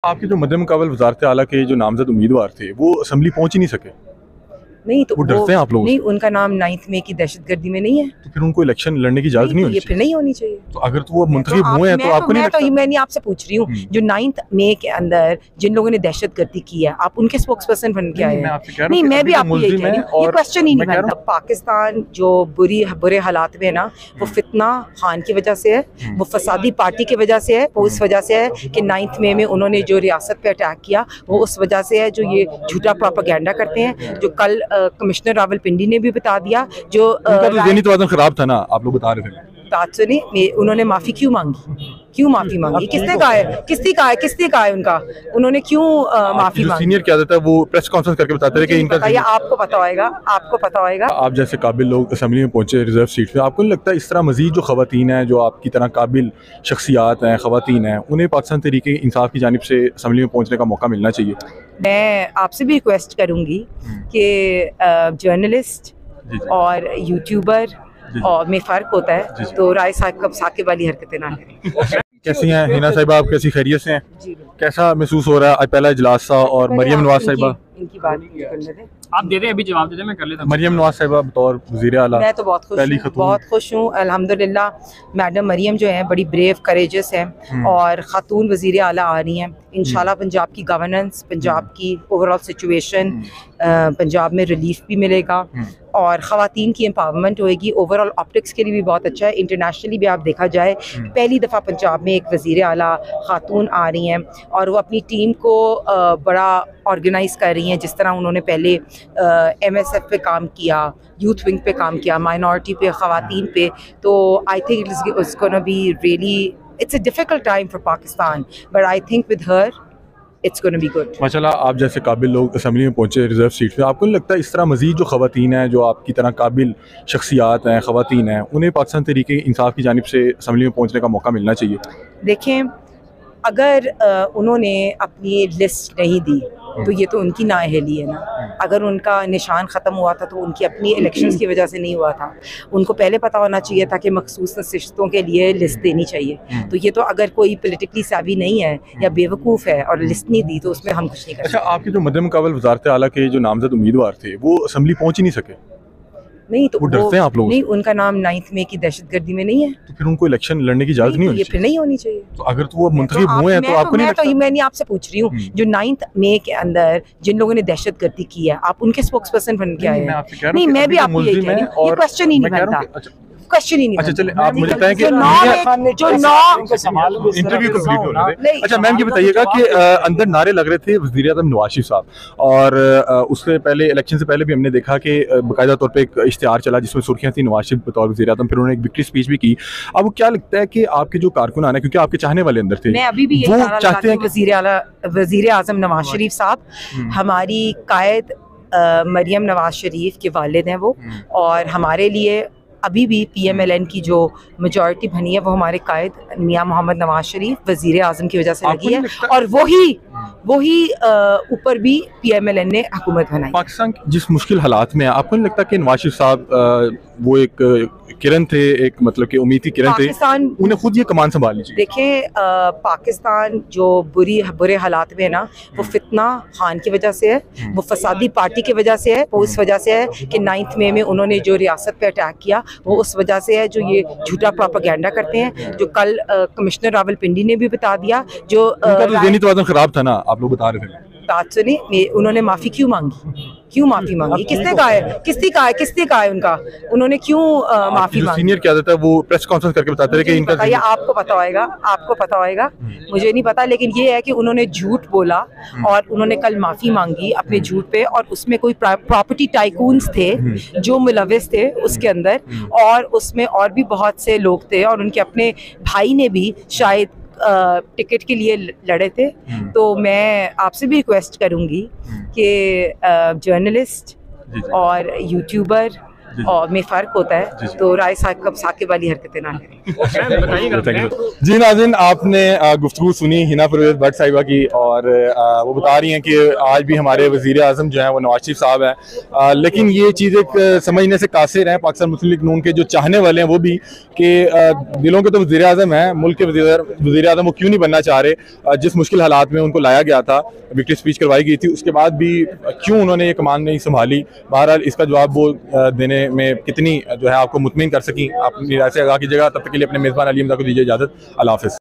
आपके जो मद्देमुकाबल वज़ारत आला के जो नामज़द उम्मीदवार थे वो असम्बली पहुंच ही नहीं सके। नहीं तो वो डरते हैं आप लोगों नहीं, से। उनका नाम 9 मई की दहशतगर्दी में नहीं है। तो फिर उनको इलेक्शन लड़ने की इजाज़त नहीं तो होनी ये फिर चाहिए। नहीं होनी चाहिए। तो अगर तो वो मुंतखब हुए हैं तो आपको नहीं लगता? मैं आपसे पूछ रही हूँ, जो 9 मई के अंदर जिन लोगों ने दहशतगर्दी की है, आप उनके स्पोक्स पर्सन बन के आए हैं। नहीं, मैं भी आपको यही कह रही हूँ, ये क्वेश्चन ही नहीं बनता। पाकिस्तान जो बुरे हालात में है ना, वो फितना खान की वजह से है, वो फसादी पार्टी की वजह से है, वो इस वजह से है कि 9 मई में उन्होंने जो रियासत पे अटैक किया वो उस वजह से है, जो ये झूठा प्रोपेगेंडा करते हैं, जो कल कमिश्नर रावलपिंडी ने भी बता दिया। जो उनका तो ज़हनी तवाज़ुन खराब था ना, आप लोग बता रहे थे। बात सुनी, उन्होंने माफी क्यों मांगी? क्यों माफी मांगी? किसने कहा है उनका? उन्होंने क्यों माफी मांगी? सीनियर क्या देता है वो प्रेस कॉन्फ्रेंस करके बताते रहे कि इनका आपको पता होगा। आप जैसे काबिल लोग असम्बली में पहुंचे रिजर्व सीट पे, आपको नहीं लगता इस तरह मजीद जो खवातीन हैं, जो आपकी तरह काबिल शख्सियात हैं, खवातीन हैं, उन्हें पाकिस्तान तहरीक इंसाफ की जानिब से असम्बली में पहुंचने का मौका मिलना चाहिए? मैं आपसे भी रिक्वेस्ट करूंगी कि जर्नलिस्ट और यूट्यूबर और में फ़र्क होता है, तो राय साकिब वाली हरकतें ना करें। कैसी हैं हिना साहिबा, आप कैसी खैरियत से हैं? कैसा महसूस हो रहा है? आज पहला इजलास था और मरियम नवाज साहिबा, इनकी बात करने दें। आप दे दें, अभी जवाब दे दें, मैं कर लेता हूं। मरियम नवाज साहिबा बतौर वज़ीर आला, मैं तो बहुत खुश हूँ अल्हम्दुलिल्लाह। मैडम मरियम जो है बड़ी ब्रेव करेजस हैं और ख़ातून वज़ीर आला आ रही हैं। इंशाल्लाह पंजाब की गवर्नेंस, पंजाब की ओवरऑल सिचुएशन, पंजाब में रिलीफ भी मिलेगा और ख़वातीन की एम्पावरमेंट होएगी। ओवरऑल ऑप्टिक्स के लिए भी बहुत अच्छा है। इंटरनेशनली भी आप देखा जाए, पहली दफ़ा पंजाब में एक वज़ीर आला ख़ातून आ रही हैं और वो अपनी टीम को बड़ा ऑर्गेनाइज़ कर रही हैं, जिस तरह उन्होंने पहले MSF पे काम किया, यूथ विंग पे काम किया, माइनॉरिटी पे, ख़वातीन पे। तो I think it's gonna be really, it's a difficult time for Pakistan, but I think with her it's going to be good. माशाल्लाह आप जैसे काबिल लोग असम्बली में पहुंचे रिजर्व सीट पे, आपको नहीं लगता इस तरह मजीद जो खवातीन हैं, जो आपकी तरह काबिल शख्सियात हैं, खवातीन हैं, उन्हें पाकिस्तान तहरीक इंसाफ की जानिब से असम्बली में पहुंचने का मौका मिलना चाहिए? देखें, अगर उन्होंने अपनी लिस्ट नहीं दी तो ये तो उनकी नाअहली है ना। अगर उनका निशान ख़त्म हुआ था तो उनकी अपनी इलेक्शंस की वजह से नहीं हुआ था। उनको पहले पता होना चाहिए था कि मखसूस नशिस्तों के लिए लिस्ट देनी चाहिए। तो ये तो अगर कोई पॉलिटिकली सावी नहीं है या बेवकूफ़ है और लिस्ट नहीं दी तो उसमें हम कुछ नहीं कर सकते। अच्छा, आपके जो मद्देमुकाबल वज़ारत आला के जो नामज़द उम्मीदवार थे वो असम्बली पहुंच ही नहीं सके। नहीं तो वो डरते हैं आप लोगों से। नहीं, उनका नाम 9 मई की दहशतगर्दी में नहीं है। तो फिर उनको इलेक्शन लड़ने की इजाज़त नहीं होनी ये चाहिए। फिर नहीं होनी चाहिए। तो अगर तो वो मुंतखब हुए हैं तो आपको नहीं लगता? मैं नहीं आपसे पूछ रही हूँ, जो 9 मई के अंदर जिन लोगों ने दहशतगर्दी की है, आप उनके स्पोक्स पर्सन बन के आए हैं। नहीं, मैं भी आपको यही कह रही हूँ, ये क्वेश्चन ही नहीं बनता। क्वेश्चन ही नहीं। अच्छा चले, आप मुझे बताएं कि इंटरव्यू कंप्लीट हो रहे थे। अच्छा मैम, ये बताइएगा कि अंदर नारे लग रहे थे वज़ीर आज़म नवाज शरीफ साहब, और उससे पहले इलेक्शन से पहले भी हमने देखा कि बाकायदा तौर पे एक इश्तिहार चला जिसमें सुर्खियां थी नवाज शरीफ बतौर वज़ीर आज़म, फिर उन्होंने एक विक्ट्री स्पीच भी की। अब क्या लगता है कि आपके जो कारकुनान है, क्योंकि आपके चाहने वाले अंदर थे, मैं अभी भी वो चाहते हैं कि वज़ीर आज़म नवाज शरीफ साहब हमारी कायद मरियम नवाज शरीफ के वालिद हैं वो, और हमारे लिए अभी भी PMLN की जो मेजॉरिटी बनी है वो हमारे कायद मियां मोहम्मद नवाज शरीफ वज़ीर आज़म की वजह से लगी है, और वही ऊपर भी PMLN ने हुकूमत बनाई। पाकिस्तान जिस मुश्किल हालात में है, आपको नहीं लगता कि नवाज शरीफ साहब वो एक किरण थे, एक मतलब कि उम्मीद की किरण थे, उन्हें खुद ये कमान संभालनी चाहिए? देखें, पाकिस्तान जो बुरे हालात में है ना, वो फितना खान की वजह से है, वो फसादी पार्टी की वजह से है, वो इस वजह से है कि 9 मई में उन्होंने जो रियासत पे अटैक किया वो उस वजह से है, जो ये झूठा प्रोपेगेंडा करते हैं, जो कल कमिश्नर रावलपिंडी ने भी बता दिया। जो उनका तो ज़हनी तवाज़ुन खराब था ना, आप लोग बता रहे थे। बात सुनी, उन्होंने माफी क्यों मांगी? क्यों माफी मांगी? किसने कहा है उनका? उन्होंने क्यों माफी मांगी? सीनियर क्या देता है वो प्रेस कॉन्फ्रेंस करके बताते रहे कि इनका आपको पता होगा, मुझे नहीं पता, लेकिन ये है कि उन्होंने झूठ बोला और उन्होंने कल माफी मांगी अपने झूठ पे, और उसमें कोई प्रॉपर्टी टाइकून्स थे जो मुलविस थे उसके अंदर, और उसमें और भी बहुत से लोग थे, और उनके अपने भाई ने भी शायद टिकट के लिए लड़े थे। तो मैं आपसे भी रिक्वेस्ट करूंगी कि जर्नलिस्ट और यूट्यूबर और में फ़र्क होता है, तो राय साकिब वाली हरकतें ना करें। बताइएगा। जी नाज़रीन, आपने गुफ्तगू सुनी हिना परवेज़ भट्ट साहिबा की, और वो बता रही हैं कि आज भी हमारे वज़ीर आज़म जो हैं वो नवाज शरीफ साहब हैं, लेकिन ये चीज़ एक समझने से कासिर हैं पाकिस्तान मुस्लिम लीग नून के जो चाहने वाले हैं वो भी, कि दिलों के तो वज़ीर आज़म हैं, मुल्क के वज़ीर आज़म वो क्यों नहीं बनना चाह रहे। जिस मुश्किल हालात में उनको लाया गया था, विक्ट्री स्पीच करवाई गई थी, उसके बाद भी क्यों उन्होंने ये कमान नहीं संभाली। बहरहाल इसका जवाब वो देने में कितनी जो है आपको मुतमिन कर सकी, अपनी राय से आगाह कीजिएगा। तब तक के लिए अपने मेज़बान अली हमजा को दीजिए इजाज़त। अल्लाह हाफ़िज़।